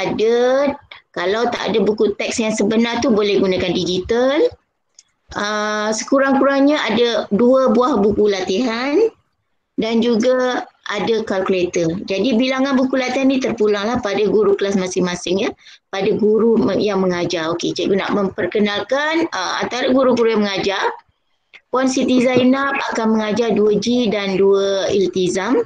ada, kalau tak ada buku teks yang sebenar tu boleh gunakan digital. Sekurang-kurangnya ada 2 buah buku latihan dan juga ada kalkulator. Jadi bilangan buku latihan ni terpulanglah pada guru kelas masing-masing ya, pada guru yang mengajar. Okey, cikgu nak memperkenalkan antara guru-guru yang mengajar. Puan Siti Zainab akan mengajar 2G dan 2 iltizam.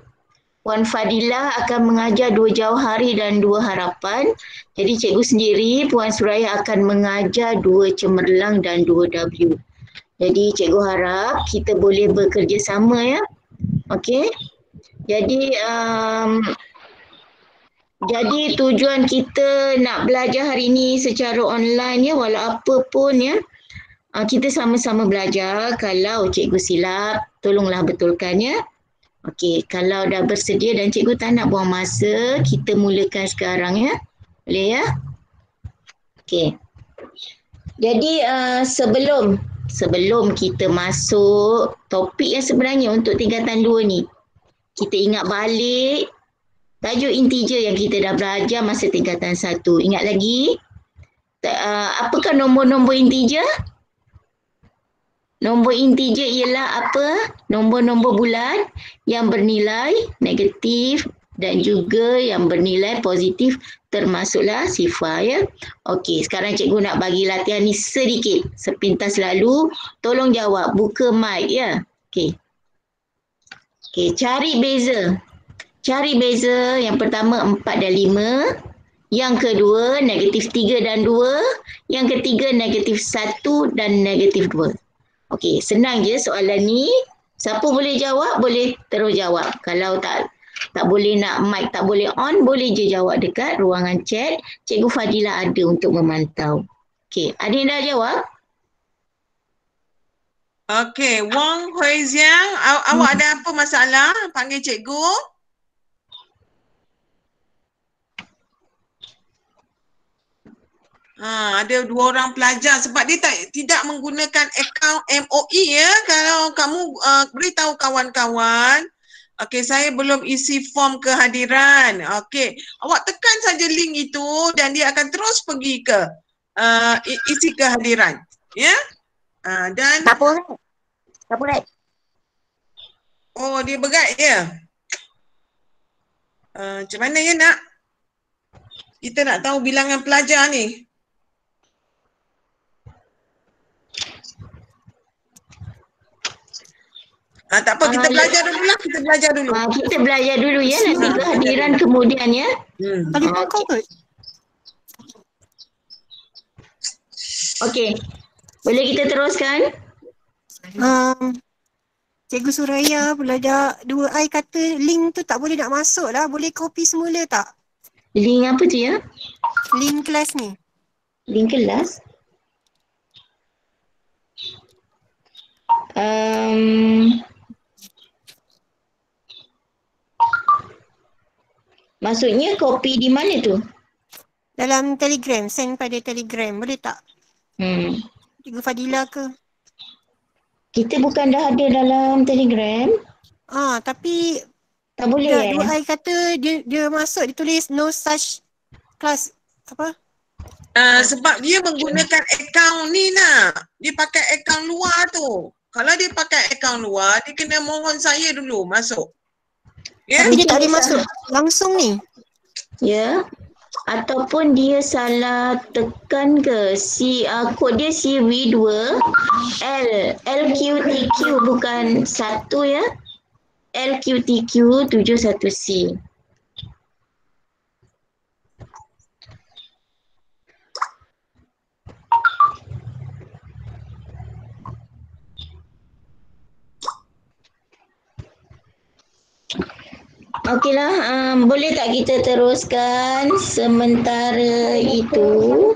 Puan Fadilah akan mengajar 2 Jauhari dan 2 Harapan. Jadi cikgu sendiri, Puan Suraya akan mengajar 2 Cemerlang dan 2 W. Jadi cikgu harap kita boleh bekerjasama ya. Okey. Jadi tujuan kita nak belajar hari ini secara online ya, walau apa pun ya. Kita sama-sama belajar. Kalau cikgu silap, tolonglah betulkan ya. Okey, kalau dah bersedia dan cikgu tak nak buang masa, kita mulakan sekarang ya. Boleh ya? Okey. Jadi sebelum kita masuk topik yang sebenarnya untuk tingkatan 2 ni, kita ingat balik tajuk integer yang kita dah belajar masa tingkatan 1. Ingat lagi? Apakah nombor-nombor integer? Nombor integer ialah apa? Nombor-nombor bulat yang bernilai negatif dan juga yang bernilai positif, termasuklah sifar ya. Okey, sekarang cikgu nak bagi latihan ni sedikit, sepintas lalu. Tolong jawab, buka mic ya. Okey. Okey, cari beza. Cari beza yang pertama 4 dan 5. Yang kedua negatif 3 dan 2. Yang ketiga negatif 1 dan negatif 2. Okey, senang je soalan ni. Siapa boleh jawab, boleh terus jawab. Kalau tak boleh nak mic, tak boleh on, boleh je jawab dekat ruangan chat. Cikgu Fadilah ada untuk memantau. Okey, ada yang dah jawab? Okey, Wong Hui Ziang, awak ada apa masalah? Panggil cikgu. Ada 2 orang pelajar sebab dia tidak menggunakan akaun MOE ya. Kalau kamu beritahu kawan-kawan, okey, saya belum isi form kehadiran. Okey, awak tekan saja link itu dan dia akan terus pergi ke isi kehadiran. Ya. Dan Tak boleh. Oh, dia berat ya. Macam mana ya nak? Kita nak tahu bilangan pelajar ni. Tak apa, kita belajar dulu lah. Kita belajar dulu ya, nanti kehadiran kemudian ya. Okey. Boleh kita teruskan? Cikgu Suraya belajar 2I kata link tu tak boleh nak masuk lah. Boleh copy semula tak? Link apa tu ya? Link kelas ni. Link kelas? Maksudnya kopi di mana tu? Dalam Telegram, send pada Telegram. Boleh tak? Cikgu Fadilah ke? Kita bukan dah ada dalam Telegram. Tapi tak boleh Dua I kata dia masuk, dia tulis no such class. Apa? Sebab dia menggunakan akaun ni nak. Dia pakai akaun luar tu. Kalau dia pakai akaun luar, dia kena mohon saya dulu masuk. Ya? Tapi dia tak boleh masuk langsung ni. Ya. Ataupun dia salah tekan ke kod dia CV2 LQTQ bukan 1 ya. LQTQ 71C. Okeylah, boleh tak kita teruskan sementara itu?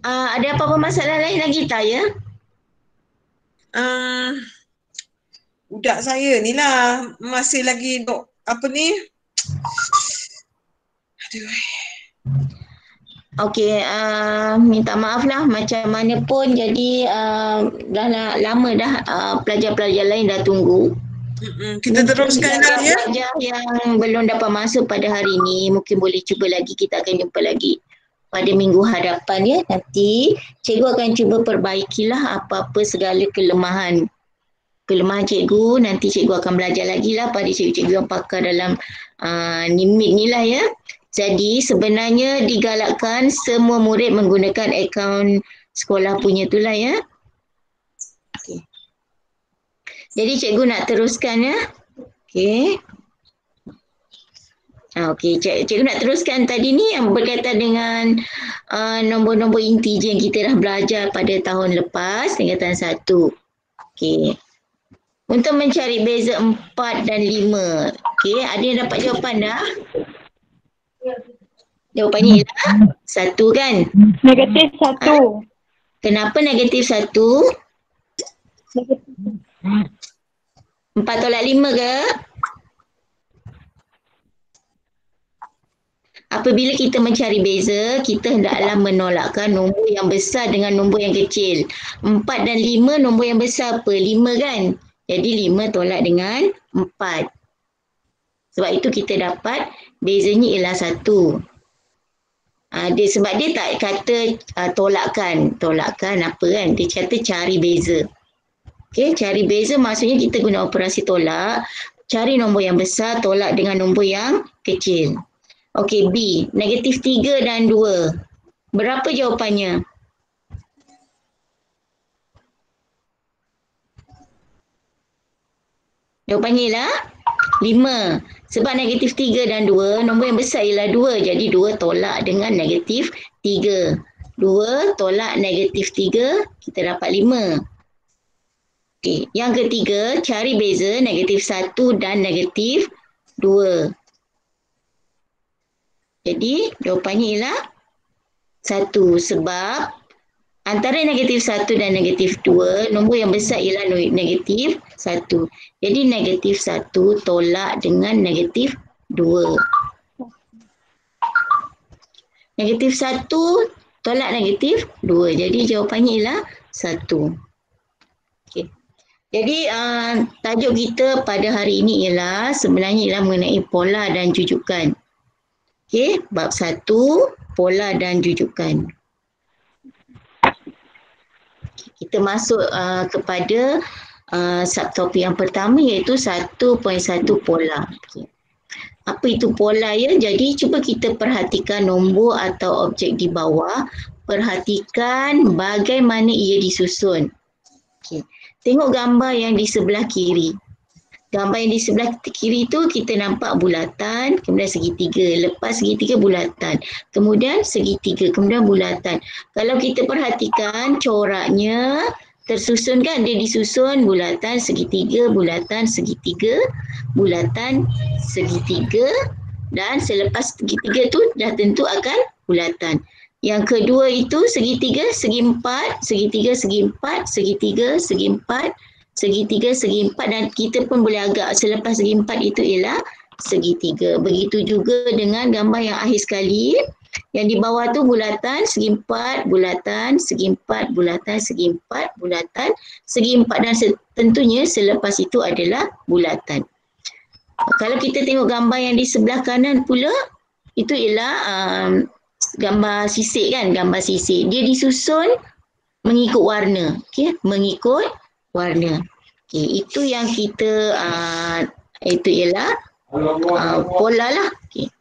Ada apa-apa masalah lain lagi tak ya? Budak saya ni lah masih lagi dok apa ni? Aduh. Okey, minta maaf lah macam mana pun jadi dah lama dah pelajar-pelajar lain dah tunggu. Kita teruskan dah ya. Pelajar yang belum dapat masuk pada hari ini mungkin boleh cuba lagi, kita akan jumpa lagi pada minggu hadapan ya. Nanti cikgu akan cuba perbaikilah apa-apa segala kelemahan cikgu. Nanti cikgu akan belajar lagi lah pada cikgu-cikgu yang pakar dalam NIMIT ni lah ya. Jadi sebenarnya digalakkan semua murid menggunakan akaun sekolah punya tu lah ya. Okay. Jadi cikgu nak teruskan ya. Okey. Okey, cikgu nak teruskan tadi ni yang berkaitan dengan nombor-nombor integer yang kita dah belajar pada tahun lepas, tingkatan 1. Okey. Untuk mencari beza 4 dan 5. Okey, ada yang dapat jawapan dah? Jawapannya ialah 1 kan? Negatif 1. Kenapa negatif 1? 4 tolak 5 ke? Apabila kita mencari beza, kita hendaklah menolakkan nombor yang besar dengan nombor yang kecil. 4 dan 5 nombor yang besar apa? 5 kan? Jadi 5 tolak dengan 4. Sebab itu kita dapat bezanya ialah 1. Sebab dia tak kata tolakkan. Tolakkan apa kan? Dia kata cari beza. Okey, cari beza maksudnya kita guna operasi tolak. Cari nombor yang besar, tolak dengan nombor yang kecil. Okey, B. Negatif 3 dan 2. Berapa jawapannya? Jawapannya ialah 5. Sebab negatif 3 dan 2, nombor yang besar ialah 2. Jadi 2 tolak dengan negatif 3. 2 tolak negatif 3, kita dapat 5. Okey, yang ketiga, cari beza negatif 1 dan negatif 2. Jadi jawapannya ialah 1 sebab antara negatif 1 dan negatif 2, nombor yang besar ialah negatif 1. Jadi negatif 1 tolak dengan negatif 2. Negatif 1 tolak negatif 2. Jadi jawapannya ialah 1. Okay. Jadi tajuk kita pada hari ini ialah sebenarnya ialah mengenai pola dan jujukan. Okey, bab 1, pola dan jujukan. Kita masuk kepada subtopik yang pertama iaitu 1.1 pola. Okay. Apa itu pola ya? Jadi cuba kita perhatikan nombor atau objek di bawah. Perhatikan bagaimana ia disusun. Okay. Tengok gambar yang di sebelah kiri. Gambar yang di sebelah kiri tu kita nampak bulatan, kemudian segitiga. Lepas segitiga bulatan. Kemudian segitiga, kemudian bulatan. Kalau kita perhatikan coraknya tersusun kan? Dia disusun bulatan, segitiga, bulatan, segitiga. Dan selepas segitiga tu dah tentu akan bulatan. Yang kedua itu segitiga, segi empat, segitiga, segi empat, segitiga, segi empat, segitiga, segi empat dan kita pun boleh agak selepas segi empat itu ialah segitiga. Begitu juga dengan gambar yang akhir sekali. Yang di bawah tu bulatan, segi empat, bulatan, segi empat, bulatan, segi empat, bulatan, segi empat dan tentunya selepas itu adalah bulatan. Kalau kita tengok gambar yang di sebelah kanan pula, itu ialah gambar sisik kan, gambar sisik. Dia disusun mengikut warna, okey, mengikut warna. Okey, itu yang kita itu ialah pola lah. Okey.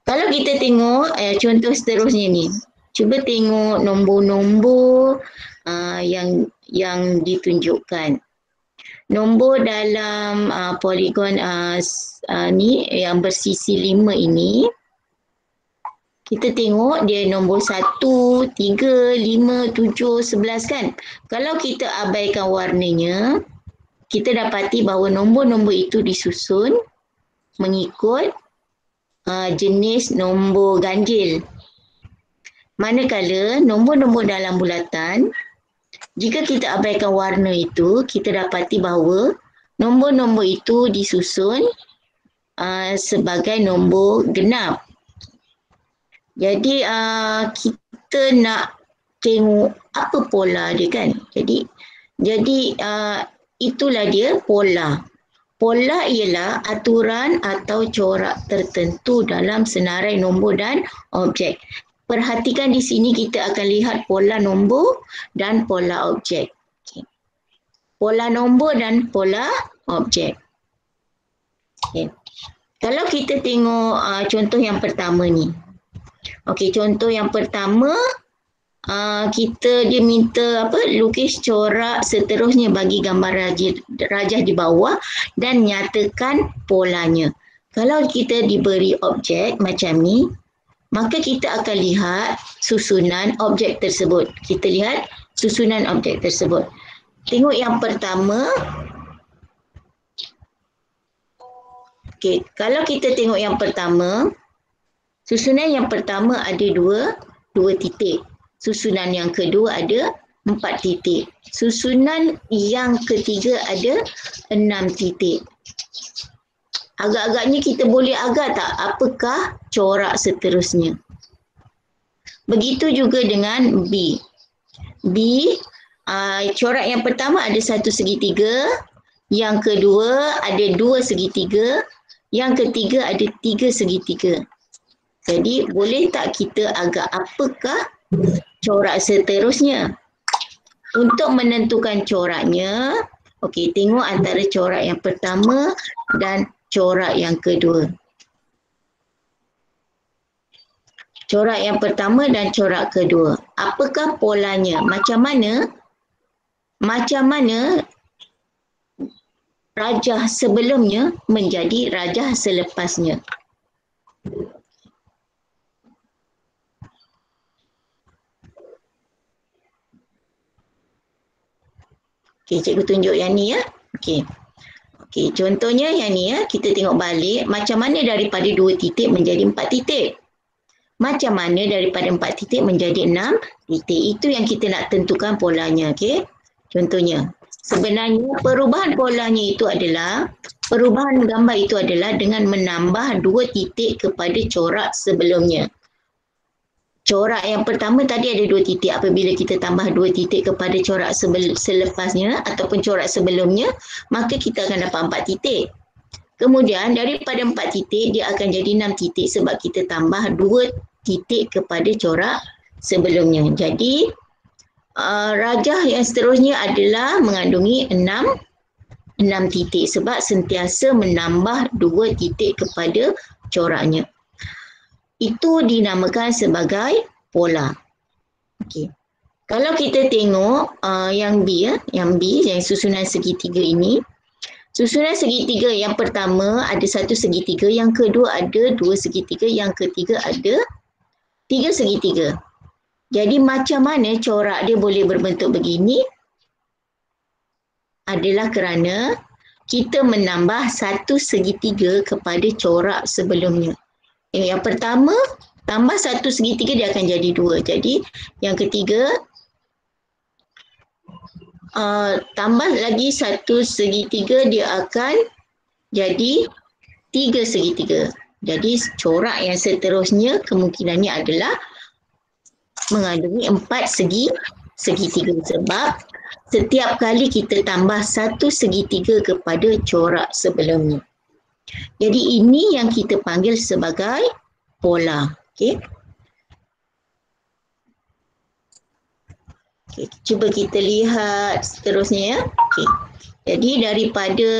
Kalau kita tengok contoh seterusnya ni. Cuba tengok nombor-nombor yang ditunjukkan. Nombor dalam poligon ni yang bersisi 5 ini. Kita tengok dia nombor 1, 3, 5, 7, 11 kan. Kalau kita abaikan warnanya, kita dapati bahawa nombor-nombor itu disusun mengikut jenis nombor ganjil. Manakala nombor-nombor dalam bulatan, jika kita abaikan warna itu, kita dapati bahawa nombor-nombor itu disusun sebagai nombor genap. Jadi kita nak tengok apa pola dia kan. Jadi itulah dia pola. Pola ialah aturan atau corak tertentu dalam senarai nombor dan objek. Perhatikan di sini kita akan lihat pola nombor dan pola objek. Okay. Pola nombor dan pola objek. Okay. Kalau kita tengok contoh yang pertama ni. Okey, contoh yang pertama dia minta lukis corak seterusnya bagi gambar rajah di bawah dan nyatakan polanya. Kalau kita diberi objek macam ni, maka kita akan lihat susunan objek tersebut. Kita lihat susunan objek tersebut. Tengok yang pertama. Okey, kalau kita tengok yang pertama, susunan yang pertama ada dua titik. Susunan yang kedua ada 4 titik. Susunan yang ketiga ada 6 titik. Agak-agaknya kita boleh agak tak apakah corak seterusnya. Begitu juga dengan B. Corak yang pertama ada 1 segitiga. Yang kedua ada 2 segitiga. Yang ketiga ada 3 segitiga. Jadi boleh tak kita agak apakah corak seterusnya? Untuk menentukan coraknya, okey, tengok antara corak yang pertama dan corak yang kedua. Corak yang pertama dan corak kedua. Apakah polanya? Macam mana rajah sebelumnya menjadi rajah selepasnya? Okey, cikgu tunjuk yang ni ya. Okey, contohnya yang ni ya. Kita tengok balik macam mana daripada 2 titik menjadi 4 titik. Macam mana daripada 4 titik menjadi 6 titik. Itu yang kita nak tentukan polanya. Okey, contohnya. Sebenarnya perubahan polanya itu adalah, perubahan gambar itu adalah dengan menambah 2 titik kepada corak sebelumnya. Corak yang pertama tadi ada 2 titik. Apabila kita tambah 2 titik kepada corak selepasnya ataupun corak sebelumnya, maka kita akan dapat 4 titik. Kemudian daripada 4 titik dia akan jadi 6 titik sebab kita tambah 2 titik kepada corak sebelumnya. Jadi rajah yang seterusnya adalah mengandungi 6 titik sebab sentiasa menambah 2 titik kepada coraknya. Itu dinamakan sebagai pola. Okey. Kalau kita tengok yang B yang susunan segitiga ini. Susunan segitiga yang pertama ada 1 segitiga, yang kedua ada 2 segitiga, yang ketiga ada 3 segitiga. Jadi macam mana corak dia boleh berbentuk begini? Adalah kerana kita menambah 1 segitiga kepada corak sebelumnya. Yang pertama, tambah 1 segitiga dia akan jadi 2. Jadi yang ketiga, tambah lagi 1 segitiga dia akan jadi 3 segitiga. Jadi corak yang seterusnya kemungkinannya adalah mengandungi 4 segitiga sebab setiap kali kita tambah 1 segitiga kepada corak sebelumnya. Jadi ini yang kita panggil sebagai pola. Okey. Okey, cuba kita lihat seterusnya ya. Okey. Jadi daripada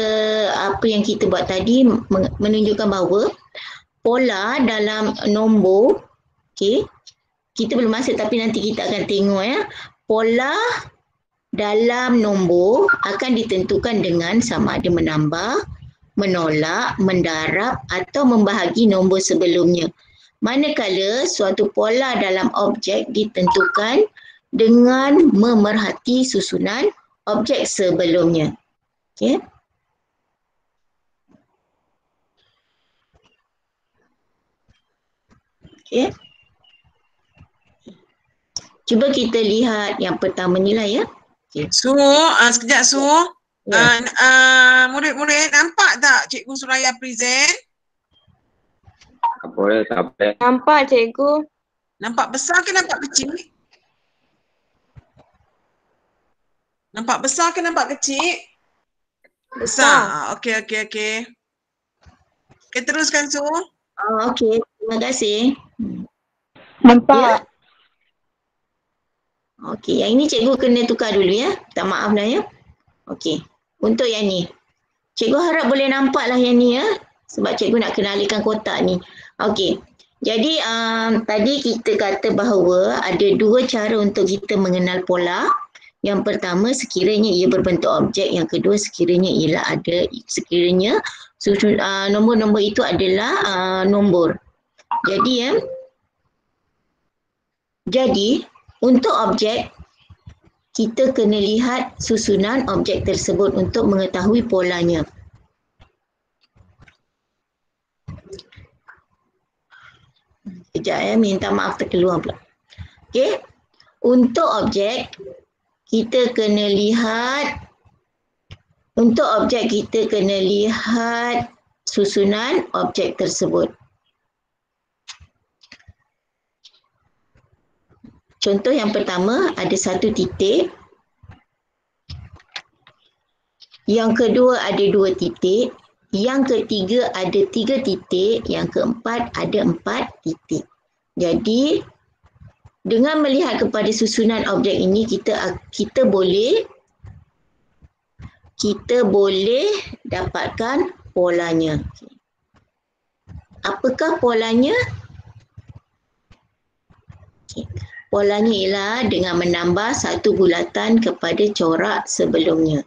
apa yang kita buat tadi menunjukkan bahawa pola dalam nombor, okey, kita belum masuk tapi nanti kita akan tengok ya. Pola dalam nombor akan ditentukan dengan sama ada menambah, menolak, mendarab atau membahagi nombor sebelumnya. Manakala suatu pola dalam objek ditentukan dengan memerhati susunan objek sebelumnya. Okey. Okey. Cuba kita lihat yang pertama nilai ya. Okey. Su, sekejap Su. Ya. Murid-murid nampak tak Cikgu Suraya present? Tak boleh, tak boleh. Nampak cikgu. Nampak besar ke nampak kecil? Nampak besar ke nampak kecil? Besar. Okey. Okey, teruskan Su. Okey, terima kasih. Nampak. Ya. Okey, yang ini cikgu kena tukar dulu ya. Tak maaf lah ya. Okey, untuk yang ni. Cikgu harap boleh nampak lah yang ni ya. Sebab cikgu nak kenalikan kotak ni. Okey, jadi tadi kita kata bahawa ada dua cara untuk kita mengenal pola. Yang pertama sekiranya ia berbentuk objek. Yang kedua sekiranya nombor-nombor itu adalah nombor. Jadi untuk objek, kita kena lihat susunan objek tersebut untuk mengetahui polanya. Sekejap ya, minta maaf terkeluar pula. Okey, untuk objek, kita kena lihat susunan objek tersebut. Contoh yang pertama ada satu titik. Yang kedua ada dua titik. Yang ketiga ada 3 titik. Yang keempat ada 4 titik. Jadi dengan melihat kepada susunan objek ini kita boleh dapatkan polanya. Apakah polanya? Polanya ialah dengan menambah satu bulatan kepada corak sebelumnya.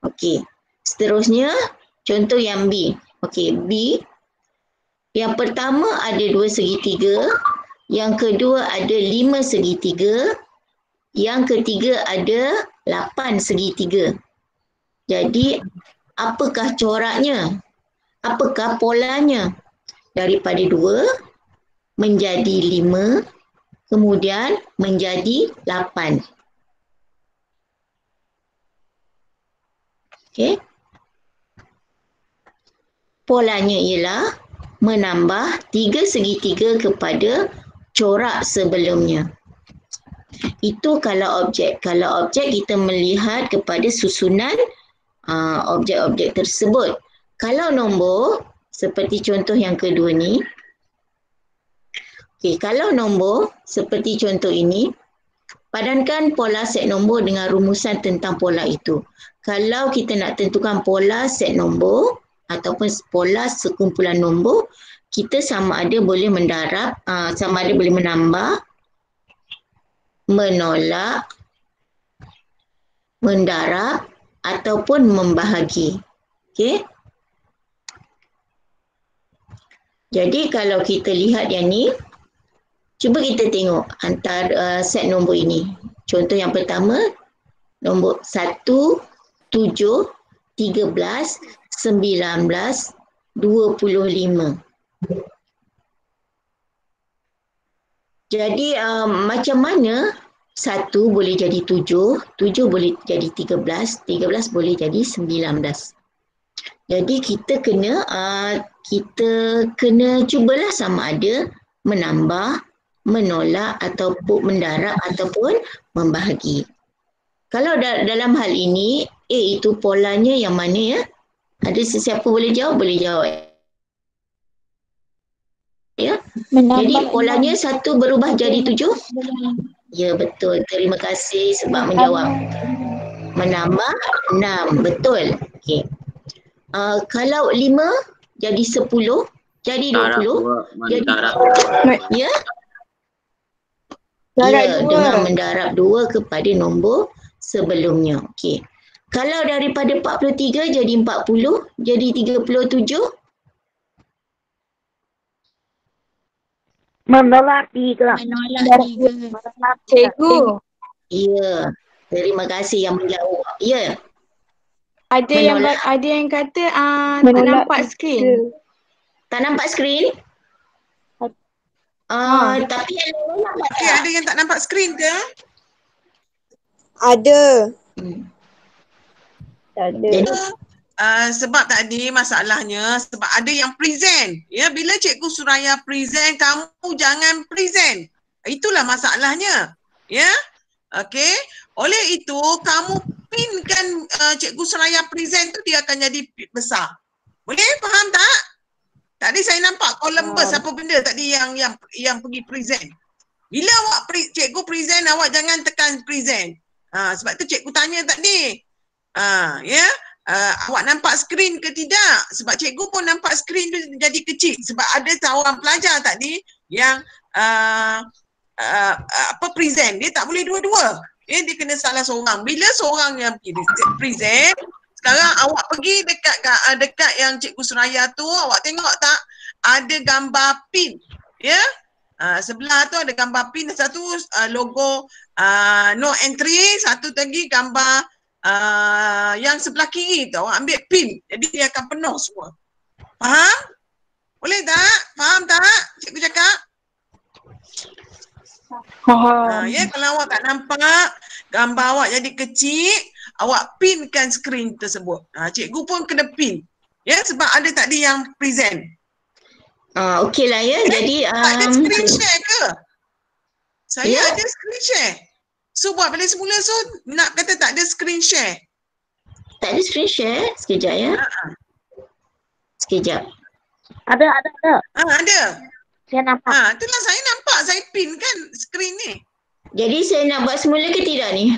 Okey. Seterusnya, contoh yang B. Okey, B. Yang pertama ada 2 segitiga. Yang kedua ada 5 segitiga. Yang ketiga ada 8 segitiga. Jadi, apakah coraknya? Apakah polanya? Daripada 2 menjadi 5. Kemudian menjadi 8. Okey. Polanya ialah menambah 3 segitiga kepada corak sebelumnya. Itu kalau objek. Kalau objek kita melihat kepada susunan objek-objek tersebut. Kalau nombor, seperti contoh yang kedua ni. Okey, kalau nombor seperti contoh ini, padankan pola set nombor dengan rumusan tentang pola itu. Kalau kita nak tentukan pola set nombor ataupun pola sekumpulan nombor, kita sama ada boleh mendarab, sama ada boleh menambah, menolak, mendarab ataupun membahagi. Okey. Jadi kalau kita lihat yang ni, cuba kita tengok antara set nombor ini. Contoh yang pertama, nombor 1, 7, 13, 19, 25. Jadi macam mana 1 boleh jadi 7, 7 boleh jadi 13, 13 boleh jadi 19. Jadi kita kena cubalah sama ada menambah, menolak ataupun mendarab ataupun membahagi. Kalau dalam hal ini A itu polanya yang mana ya? Ada sesiapa boleh jawab? Boleh jawab. Ya. Jadi polanya 1 berubah jadi 7? Ya, betul. Terima kasih sebab menjawab. Menambah 6. Betul. Okey. Kalau 5 jadi 10, jadi 20. Jadi ya? Ya, dengan mendarab 2 kepada nombor sebelumnya. Okey. Kalau daripada 43 jadi 40, jadi 37. Menolak 3. Cikgu. Ya. Terima kasih yang menjawab. Ya. Ada yang kata tak nampak skrin. Tak nampak skrin? Tapi yang lain nampak Okey, tak? ada yang tak nampak skrin ke? Ada. Tak ada. Jadi Sebab tadi masalahnya sebab ada yang present. Ya, bila Cikgu Suraya present, kamu jangan present. Itulah masalahnya. Ya. Okey. Oleh itu, kamu pinkan Cikgu Suraya present tu dia akan jadi besar. Boleh? Faham tak? Tadi saya nampak Columbus apa benda tadi yang pergi present. Bila awak cikgu present, awak jangan tekan present. Sebab tu cikgu tanya tadi. Ya. Awak nampak skrin ke tidak? Sebab cikgu pun nampak skrin tu jadi kecil. Sebab ada seorang pelajar tadi yang present. Dia tak boleh dua-dua. Dia kena salah seorang. Bila seorang yang present, sekarang awak pergi dekat yang Cikgu Suraya tu, awak tengok tak? Ada gambar pin. Ya? Sebelah tu ada gambar pin, satu logo no entry, satu lagi gambar yang sebelah kiri tu. Awak ambil pin. Jadi dia akan penuh semua. Faham? Boleh tak? Faham tak? Cikgu cakap? Ya, kalau awak tak nampak gambar awak jadi kecil, awak pinkan skrin tersebut. Cikgu pun kena pin. Ya, sebab ada tadi yang present. Okey lah ya. Jadi ada screen share ke? Saya Ya. ada screen share. So buat balik semula, so nak kata tak ada screen share. Tak ada screen share. Sekejap ya. Sekejap. Ada. Ada. Saya nampak. Itulah saya nampak, saya pin kan skrin ni. Jadi saya nak buat semula ke tidak ni?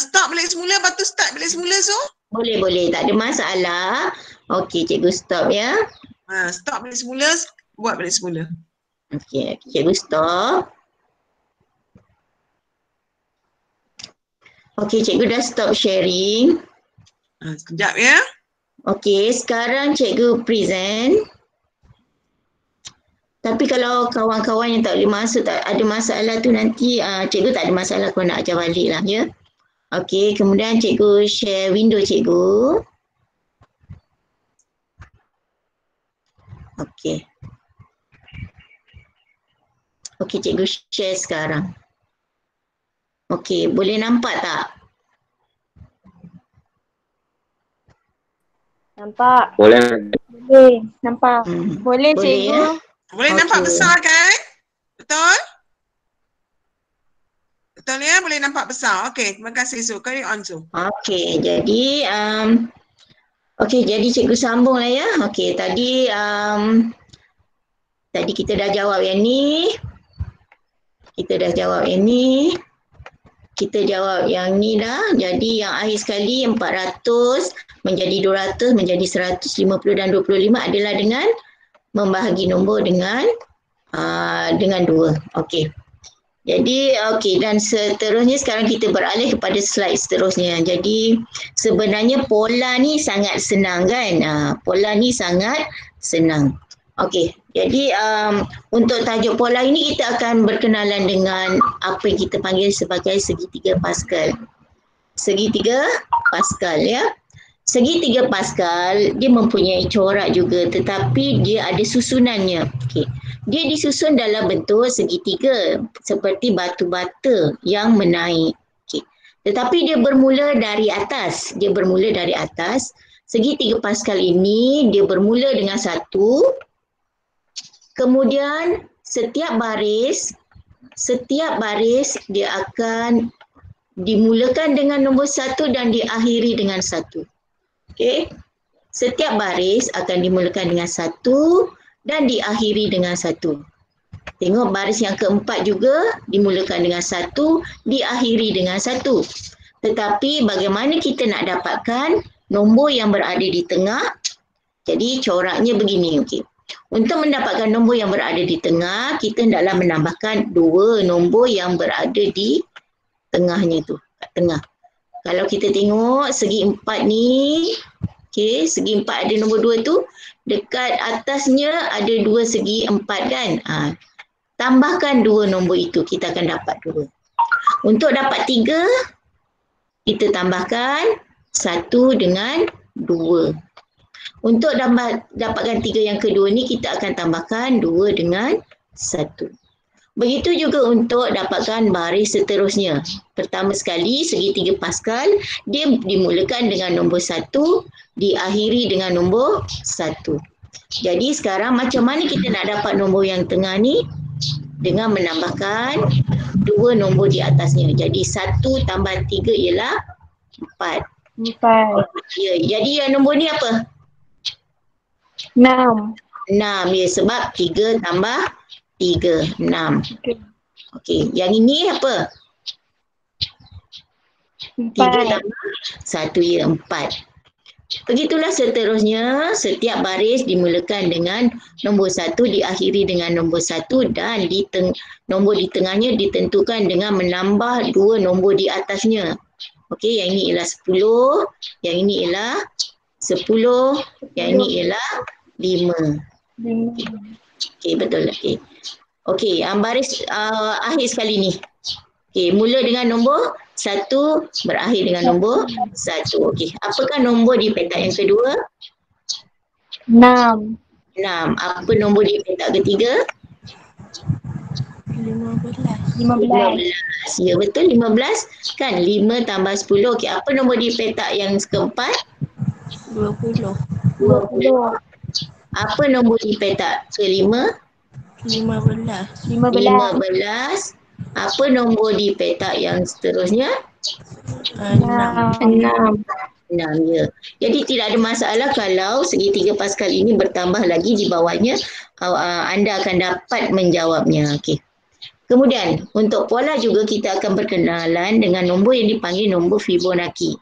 Stop balik semula, lepas tu start balik semula, so. Boleh. Tak ada masalah. Okey, cikgu stop ya. Stop balik semula, buat balik semula. Okey, cikgu stop. Okey, cikgu dah stop sharing. Sekejap ya. Okey, sekarang cikgu present. Tapi kalau kawan-kawan yang tak boleh masuk, tak ada masalah tu nanti cikgu tak ada masalah kalau nak ajar balik lah ya. Okey, kemudian cikgu share window cikgu. Okey. Okey, cikgu share sekarang. Okey, boleh nampak tak? Nampak. Boleh. Boleh. Nampak. Boleh, Boleh cikgu. ya? Boleh nampak Okey. besar kan? Betul? Betul ya? Boleh nampak besar. Okey, terima kasih Su. Carry on Su. Okey, jadi jadi cikgu sambung lah ya. Okey, tadi kita dah jawab yang ni. Kita dah jawab yang ni. Kita jawab yang ni dah. Jadi yang akhir sekali 400 menjadi 200 menjadi 150 dan 25 adalah dengan membahagi nombor dengan 2. Okey. Jadi dan seterusnya sekarang kita beralih kepada slide seterusnya. Jadi sebenarnya pola ni sangat senang kan? Pola ni sangat senang. Okey. Jadi untuk tajuk pola ini kita akan berkenalan dengan apa yang kita panggil sebagai segitiga Pascal. Segitiga Pascal ya. Segitiga Pascal dia mempunyai corak juga tetapi dia ada susunannya. Okey. Dia disusun dalam bentuk segitiga seperti batu bata yang menaik. Okey. Tetapi dia bermula dari atas. Segitiga Pascal ini dia bermula dengan 1. Kemudian setiap baris dia akan dimulakan dengan nombor 1 dan diakhiri dengan 1. Okey. Setiap baris akan dimulakan dengan 1 dan diakhiri dengan 1. Tengok baris yang keempat juga dimulakan dengan 1, diakhiri dengan 1. Tetapi bagaimana kita nak dapatkan nombor yang berada di tengah? Jadi coraknya begini. Okey. Untuk mendapatkan nombor yang berada di tengah, kita hendaklah menambahkan 2 nombor yang berada di tengahnya tu, kat tengah. Kalau kita tengok segi 4 ni, okey, segi 4 ada nombor 2 tu, dekat atasnya ada 2 segi 4 kan? Tambahkan 2 nombor itu, kita akan dapat 2. Untuk dapat 3, kita tambahkan 1 dengan 2. Untuk dapatkan 3 yang kedua ni, kita akan tambahkan 2 dengan 1. Begitu juga untuk dapatkan baris seterusnya. Pertama sekali, segitiga Pascal, dia dimulakan dengan nombor 1, diakhiri dengan nombor 1. Jadi sekarang macam mana kita nak dapat nombor yang tengah ni? Dengan menambahkan 2 nombor di atasnya. Jadi 1 tambah 3 ialah 4. 4. Ya, jadi yang nombor ni apa? 6. 6. Ya, sebab 3 tambah 3, 6. Okey, yang ini apa? 3 tambah 1, ya, 4. Begitulah seterusnya, setiap baris dimulakan dengan nombor 1, diakhiri dengan nombor 1 dan nombor di tengahnya ditentukan dengan menambah 2 nombor di atasnya. Okey, yang ini ialah 10, yang ini ialah 10, yang ini ialah 5. Okey, betul. Okey, baris akhir sekali ni. Okey, mula dengan nombor 1, berakhir dengan nombor 1. Okey, apakah nombor di petak yang kedua? 6. 6. Apa nombor di petak ketiga? 15. Ya, betul, 15 kan? 5 tambah 10. Okey, apa nombor di petak yang keempat? 20. Apa nombor di petak kelima? 15. 15. Apa nombor di petak yang seterusnya? 6. 6, ya. Jadi tidak ada masalah kalau segitiga Pascal ini bertambah lagi di bawahnya, anda akan dapat menjawabnya. Okey. Kemudian untuk pola juga kita akan berkenalan dengan nombor yang dipanggil nombor Fibonacci.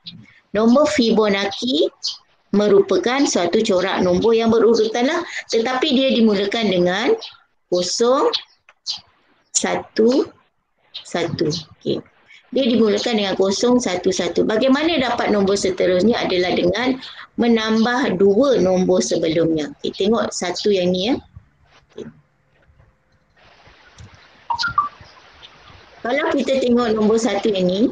Nombor Fibonacci merupakan suatu corak nombor yang berurutan lah, tetapi dia dimulakan dengan 0, 1, 1. Okey. Dia dimulakan dengan 0, 1, 1. Bagaimana dapat nombor seterusnya adalah dengan menambah 2 nombor sebelumnya. Okey, tengok satu yang ni, ya. Okay. Kalau kita tengok nombor 1 yang ni,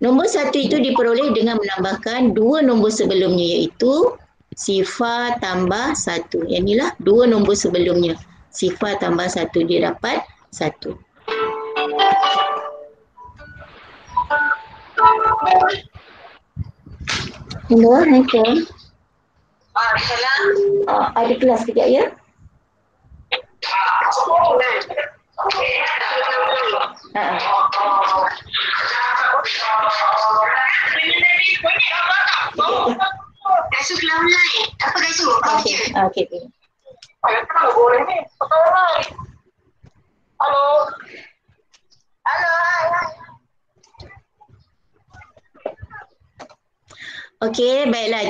nombor 1 itu diperoleh dengan menambahkan 2 nombor sebelumnya, iaitu sifar tambah 1. Yang inilah 2 nombor sebelumnya. Sifar tambah 1, dia dapat 1. Hello, Assalamualaikum. Ada kelas kejap, ya? Kaisu kelas online. Apa Kaisu? Okey. Halo. Okey, baiklah.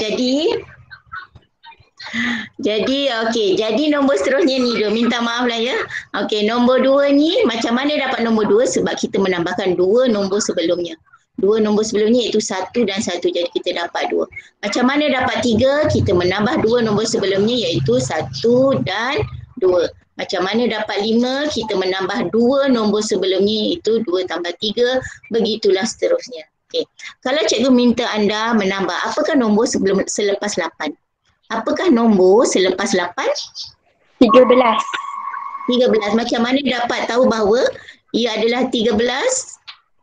Jadi nombor seterusnya ni dia minta maaf lah, ya. Okey, nombor 2 ni macam mana dapat nombor 2? Sebab kita menambahkan 2 nombor sebelumnya. 2 nombor sebelumnya iaitu 1 dan 1, jadi kita dapat 2. Macam mana dapat 3? Kita menambah 2 nombor sebelumnya iaitu 1 dan 2. Macam mana dapat 5? Kita menambah 2 nombor sebelumnya iaitu 2 tambah 3. Begitulah seterusnya. Okey. Kalau cikgu minta anda menambah, apakah nombor selepas 8? Apakah nombor selepas 8? 13. 13. Macam mana dapat tahu bahawa ia adalah 13?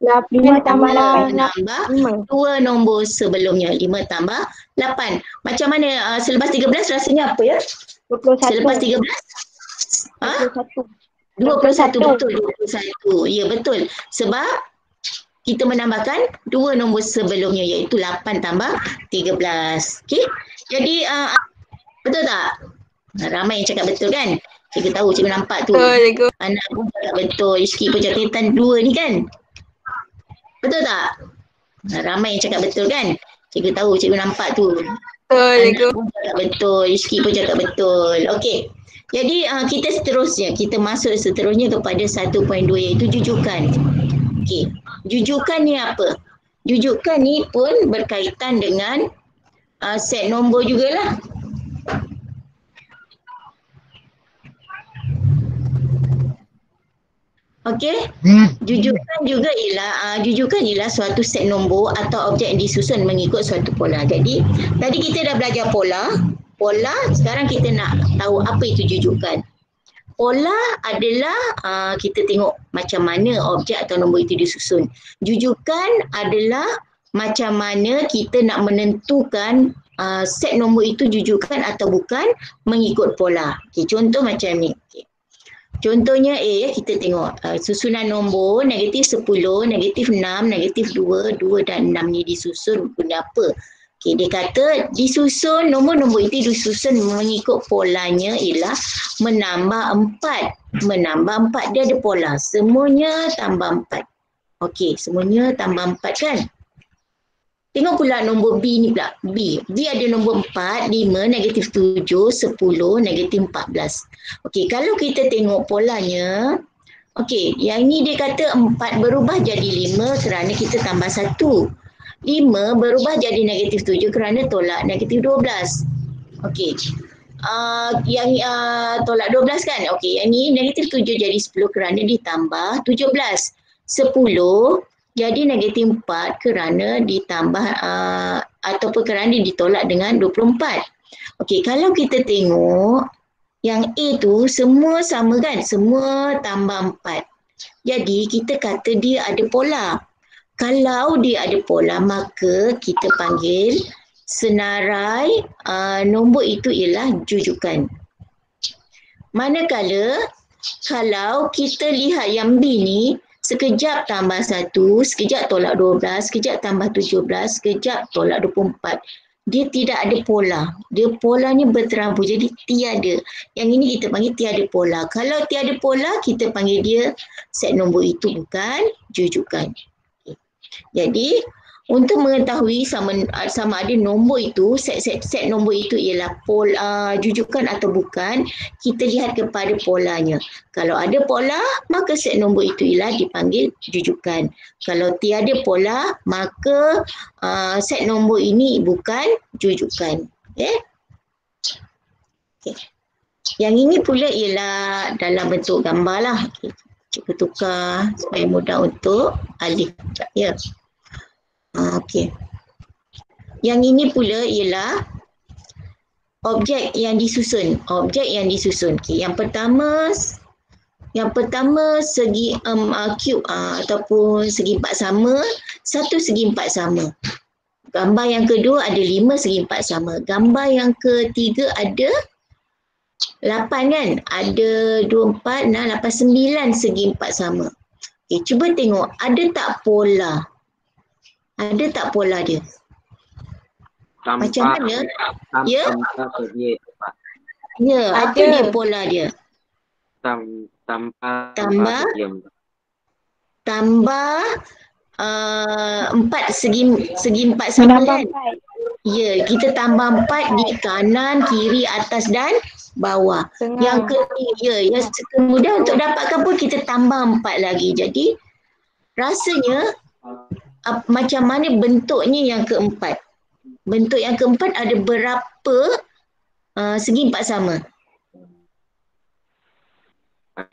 5 tambah 8. Menambah 2 nombor sebelumnya. 5 tambah 8. Macam mana selepas 13 rasanya apa, ya? 21. Selepas 13? 21. Betul, 21. Ya, betul. Sebab kita menambahkan 2 nombor sebelumnya iaitu 8 tambah 13. Okey. Jadi betul tak? Ramai yang cakap betul kan? Cikgu tahu, cikgu nampak tu. Betul. Anak pun cakap betul. Rizky pun cakap 2 ni kan? Betul tak? Ramai yang cakap betul kan? Cikgu tahu, cikgu nampak tu. Anak pun cakap betul. Rizky pun cakap betul. Okey. Jadi kita masuk seterusnya kepada 1.2 iaitu jujukan. Okey. Jujukan ni apa? Jujukan ni pun berkaitan dengan set nombor jugalah. Okey. Jujukan ialah suatu set nombor atau objek yang disusun mengikut suatu pola. Jadi tadi kita dah belajar pola. Sekarang kita nak tahu apa itu jujukan. pola adalah kita tengok macam mana objek atau nombor itu disusun. Jujukan adalah macam mana kita nak menentukan set nombor itu jujukan atau bukan mengikut pola. Okay, contoh macam ni. Okay. Contohnya A, kita tengok susunan nombor negatif 10, negatif 6, negatif 2, 2 dan 6 ni disusun guna apa? Okay, dia kata disusun, nombor-nombor itu disusun mengikut polanya ialah menambah 4. Menambah 4, dia ada pola. Semuanya tambah 4. Okey, semuanya tambah 4 kan? Tengok pula nombor B ni pula. B ada nombor 4, 5, negatif 7, 10, negatif 14. Okey, kalau kita tengok polanya, okey, yang ni dia kata 4 berubah jadi 5 kerana kita tambah 1. 5 berubah jadi negatif 7 kerana tolak negatif 12. Okey. Yang tolak 12 kan? Okey, yang ni negatif 7 jadi 10 kerana ditambah 17. 10 jadi negatif 4 kerana ditambah ataupun kerana ditolak dengan 24. Okey, kalau kita tengok yang A tu semua sama kan? Semua tambah 4. Jadi kita kata dia ada pola. Kalau dia ada pola maka kita panggil senarai nombor itu ialah jujukan. Manakala kalau kita lihat yang B ni sekejap tambah 1, sekejap tolak 12, sekejap tambah 17, sekejap tolak 24. Dia tidak ada pola. Dia polanya berterabur. Jadi tiada. Yang ini kita panggil tiada pola. Kalau tiada pola, kita panggil dia set nombor itu bukan jujukan. Okay. Jadi, untuk mengetahui sama ada nombor itu, set nombor itu ialah pola jujukan atau bukan, kita lihat kepada polanya. Kalau ada pola, maka set nombor itu ialah dipanggil jujukan. Kalau tiada pola, maka set nombor ini bukan jujukan. Okay? Okay. Yang ini pula ialah dalam bentuk gambar lah. Okay. Cikgu tukar supaya mudah untuk alih. Ya. Okey. Yang ini pula ialah objek yang disusun. Objek yang disusun. Okay. Yang pertama segi cube ataupun segi empat sama, satu segi empat sama. Gambar yang kedua ada 5 segi empat sama. Gambar yang ketiga ada 8 kan? Ada 2, 4, 6, 8, 9 segi empat sama. Okay, cuba tengok ada tak pola? Ada tak pola dia? Macam mana? Ya? Ya, apa dia pola dia? Tambah 4 segi 4 sama kan? Ya, kita tambah 4 di kanan, kiri, atas dan bawah. Yang ketiga, yang kemudian untuk dapatkan pun kita tambah 4 lagi. Jadi rasanya macam mana bentuknya yang keempat? Bentuk yang keempat ada berapa segi 4 sama?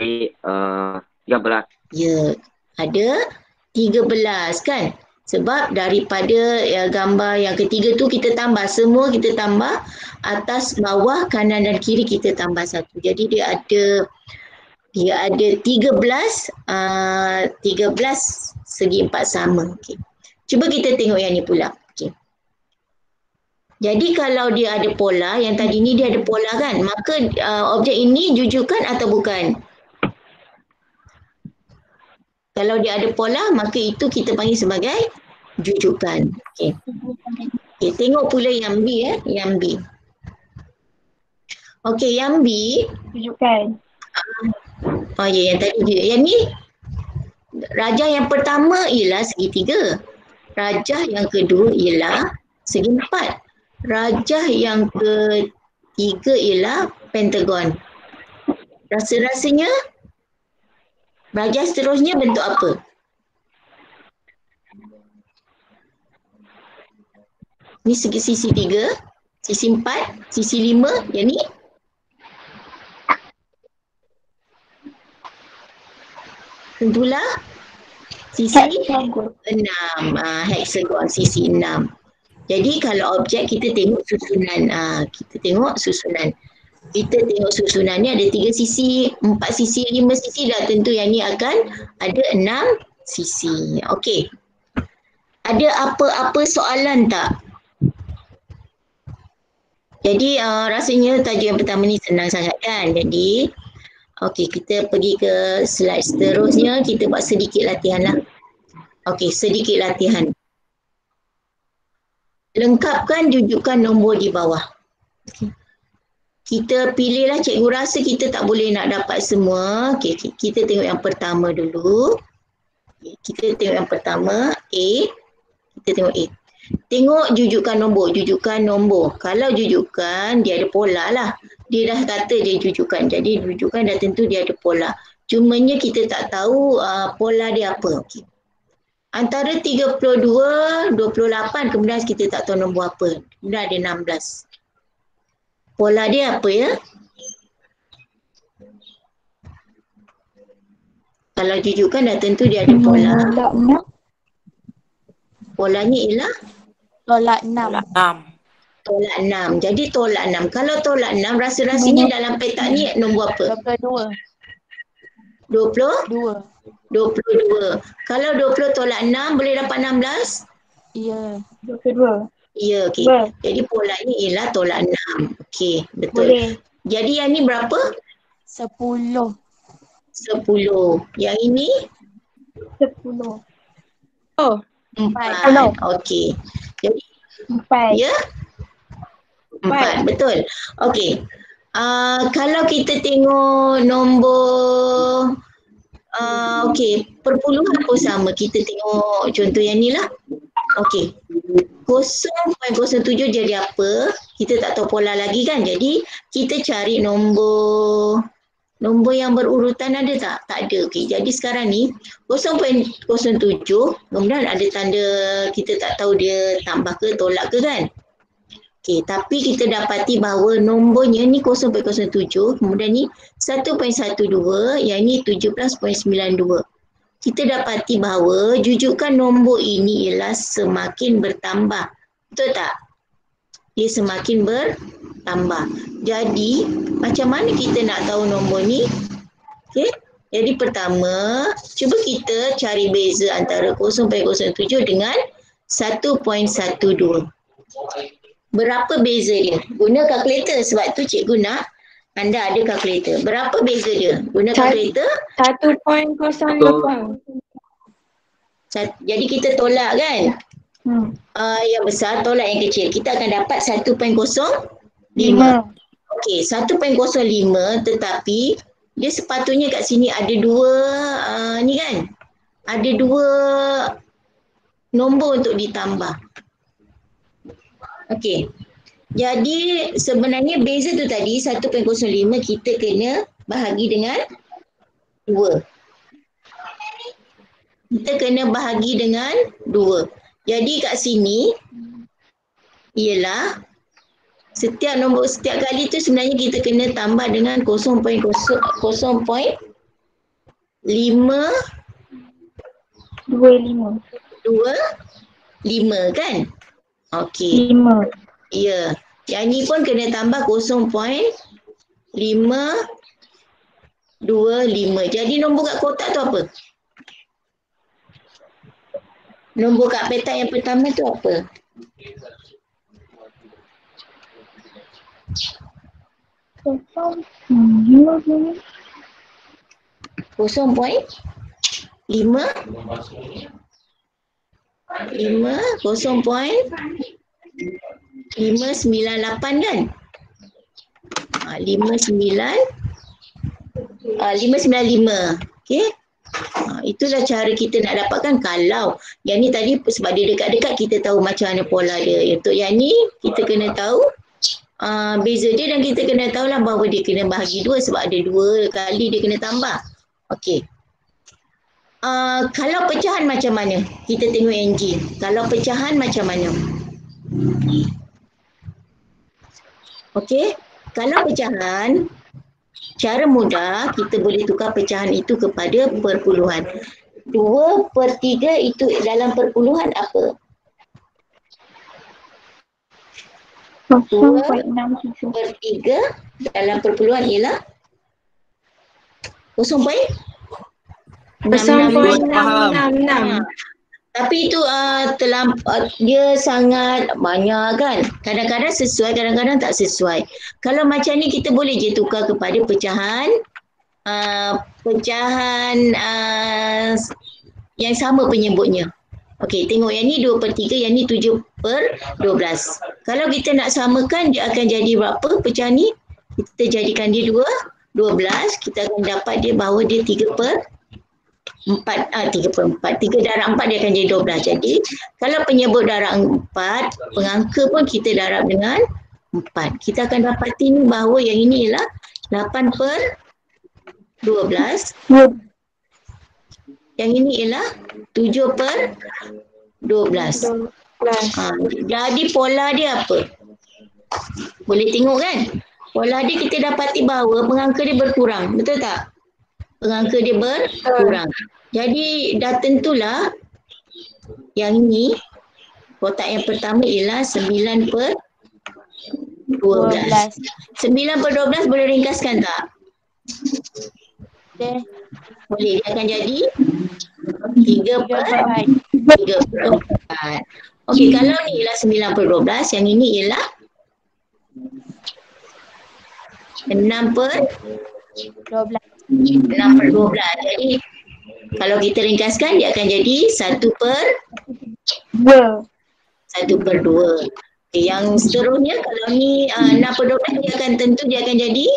13. Ya, ada 13 kan? Sebab daripada gambar yang ketiga tu kita tambah, semua kita tambah, atas, bawah, kanan dan kiri kita tambah 1. Jadi dia ada 13 segi 4 sama. Okay. Cuba kita tengok yang ni pula. Okay. Jadi kalau dia ada pola, yang tadi ni dia ada pola kan, maka objek ini jujukan atau bukan? Kalau dia ada pola, maka itu kita panggil sebagai jujukan. Okay. Okay, tengok pula yang B yang B. Okey, yang B Jujukan. Oh ya, yang tadi dia. Yang ni rajah yang pertama ialah segitiga. Rajah yang kedua ialah segi 4. Rajah yang ketiga ialah pentagon. Rasa-rasanya rajah seterusnya bentuk apa? Ni sisi 3, sisi 4, sisi 5, yang ni tentulah sisi 6, hexagon sisi 6. Jadi kalau objek kita tengok susunan, Kita tengok susunannya ada 3 sisi, 4 sisi, 5 sisi, dah tentu yang ni akan ada 6 sisi. Okey. Ada apa-apa soalan tak? Jadi rasanya tajuk yang pertama ni senang sangat kan? Jadi okey, kita pergi ke slide seterusnya, kita buat sedikit latihan lah. Okey, sedikit latihan. Lengkapkan jujukan nombor di bawah. Okay. Kita pilihlah, cikgu rasa kita tak boleh nak dapat semua. Okay, kita tengok yang pertama dulu. Okay, kita tengok yang pertama, A. Kita tengok A. Tengok jujukan nombor. Kalau jujukan, dia ada pola lah. Dia dah kata dia jujukan. Jadi jujukan dah tentu dia ada pola. Cumanya kita tak tahu pola dia apa. Okay. Antara 32, 28, kemudian kita tak tahu nombor apa. Kemudian ada 16. Pola dia apa ya? Kalau jujukan dah tentu dia ada pola. Polanya ialah? Tolak 6. Tolak 6. Jadi tolak 6. Kalau tolak 6, rasa-rasanya dalam peta ni nombor apa? 22. 22. Kalau 20 tolak 6, boleh dapat 16? Ya. 22. Ya, okey. Jadi polanya ialah tolak 6. Okey, betul. Boleh. Jadi yang ni berapa? 10. 10. Yang ini? 10. 4. Okey. Jadi 4. ya? 4. Betul. Okey. Kalau kita tengok nombor okey, perpuluhan pun sama. Kita tengok contoh yang ni lah. Okey. 0.07 jadi apa? Kita tak tahu pola lagi kan. Jadi kita cari nombor yang berurutan ada tak? Tak ada. Okey. Jadi sekarang ni 0.07 kemudian ada tanda kita tak tahu dia tambah ke tolak ke kan? Okey, tapi kita dapati bahawa nombornya ni 0.07 kemudian ni 1.12 yang ni 17.92. Kita dapati bahawa jujukan nombor ini ialah semakin bertambah. Betul tak? Dia semakin bertambah. Jadi, macam mana kita nak tahu nombor ni? Okey. Jadi pertama, cuba kita cari beza antara 0.07 dengan 1.12. Berapa beza dia? Guna kalkulator sebab tu cikgu nak anda ada kalkulator. Berapa beza dia? Guna kalkulator? 1.08. Jadi kita tolak kan? Yang besar tolak yang kecil. Kita akan dapat 1.05. Okey, 1.05 tetapi dia sepatutnya kat sini ada dua ni kan? Ada dua nombor untuk ditambah. Okey. Jadi sebenarnya beza tu tadi 1.05 kita kena bahagi dengan 2. Kita kena bahagi dengan 2. Jadi kat sini ialah setiap kali tu sebenarnya kita kena tambah dengan 0.05 kan? Okey. 5. Ya. Yang ni pun kena tambah 0.525. Jadi nombor kat kotak tu apa? Nombor kat peta yang pertama tu apa? 598 kan? 595. Okey. Itulah cara kita nak dapatkan kalau yang ni tadi sebab dia dekat-dekat kita tahu macam mana pola dia. Untuk yang ni kita kena tahu beza dia dan kita kena tahulah bahawa dia kena bahagi 2 sebab ada 2 kali dia kena tambah. Okey. Kalau pecahan macam mana? Kita tengok NG. Kalau pecahan macam mana? Okey. Kalau pecahan, cara mudah kita boleh tukar pecahan itu kepada perpuluhan. 2/3 itu dalam perpuluhan apa? 2/3 dalam perpuluhan ialah 0.666. Tapi itu dia sangat banyak kan. Kadang-kadang sesuai, kadang-kadang tak sesuai. Kalau macam ni kita boleh je tukar kepada pecahan yang sama penyebutnya. Okey, tengok yang ni 2/3, yang ni 7/12. Kalau kita nak samakan, dia akan jadi berapa pecahan ni? Kita jadikan dia 12. Kita akan dapat dia bahawa dia 3/4. 3 darab 4 dia akan jadi 12. Jadi kalau penyebut darab 4, pengangka pun kita darab dengan 4. Kita akan dapati ni bahawa yang ini ialah 8/12. Yang ini ialah 7/12. Jadi pola dia apa? Boleh tengok kan? Pola dia kita dapati bahawa pengangka dia berkurang. Betul tak? Pengangka dia berkurang. Jadi dah tentulah yang ini kotak yang pertama ialah 9/12. 9/12 boleh ringkaskan tak? Boleh. Dia akan jadi 3/4. Okey, kalau ni ialah 9/12, yang ini ialah 6/12. 6/12. Jadi kalau kita ringkaskan dia akan jadi 1/2. Okay, yang seterusnya kalau ni 6/12 dia akan tentu dia akan jadi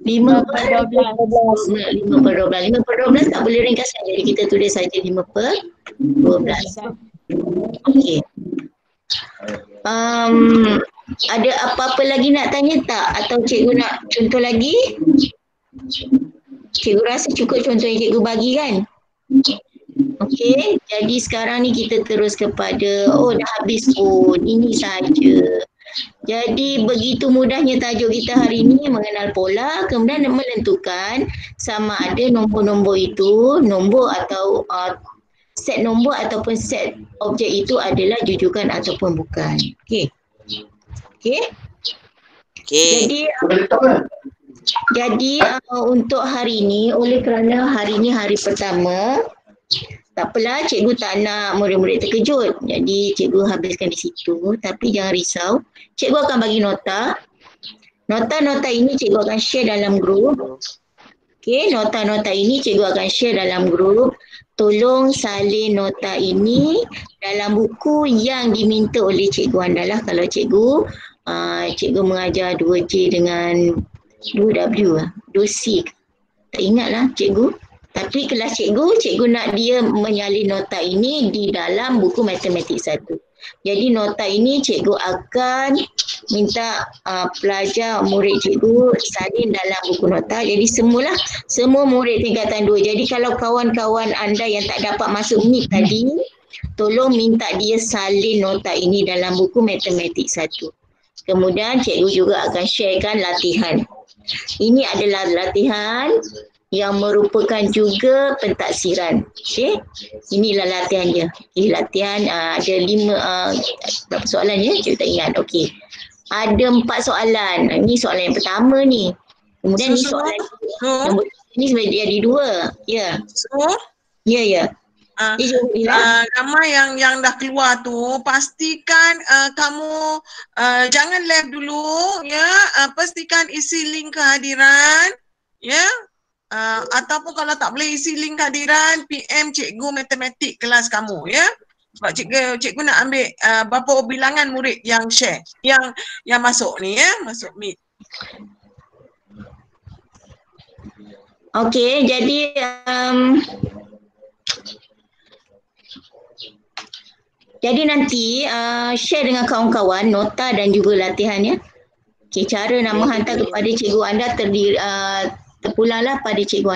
5/12. 5/12 tak boleh ringkaskan, jadi kita tulis saja 5/12. Okey. Ada apa-apa lagi nak tanya tak? Atau cikgu nak contoh lagi? Cikgu rasa cukup contoh yang cikgu bagi kan? Okey, jadi sekarang ni kita terus kepada, dah habis pun, ini saja. Jadi begitu mudahnya tajuk kita hari ini, mengenal pola, kemudian menentukan sama ada nombor-nombor itu, nombor atau set nombor ataupun set objek itu adalah jujukan ataupun bukan. Okey. Jadi untuk hari ini, oleh kerana hari ini hari pertama, tak apalah, cikgu tak nak murid-murid terkejut. Jadi cikgu habiskan di situ. Tapi jangan risau, cikgu akan bagi nota. Nota-nota ini cikgu akan share dalam grup. Okey, nota-nota ini cikgu akan share dalam grup. Tolong salin nota ini dalam buku yang diminta oleh cikgu anda lah. Kalau cikgu mengajar 2J dengan 2W, 2C. Tak ingatlah cikgu. Tapi kelas cikgu nak dia menyalin nota ini di dalam buku matematik 1. Jadi nota ini cikgu akan minta pelajar murid cikgu salin dalam buku nota. Jadi semua murid tingkatan 2. Jadi kalau kawan-kawan anda yang tak dapat masuk meet tadi, tolong minta dia salin nota ini dalam buku matematik 1. Kemudian cikgu juga akan sharekan latihan. Ini adalah latihan yang merupakan juga pentaksiran. Okey. Inilah latihan dia. Okey, latihan ada 5 berapa soalan ya? Cikgu tak ingat. Okey. Ada 4 soalan. Ini soalan yang pertama ni. Kemudian ni soalan ini sebenarnya jadi 2. Ya. Ya. Ramai yang dah keluar tu, pastikan kamu jangan live dulu ya, pastikan isi link kehadiran ya, ataupun kalau tak boleh isi link kehadiran, PM cikgu matematik kelas kamu ya. Sebab cikgu nak ambil berapa bilangan murid yang share, yang masuk ni ya, masuk meet. Okey, jadi nanti share dengan kawan-kawan nota dan juga latihan ya. Okay, cara nama hantar kepada cikgu anda terpulanglah pada cikgu anda.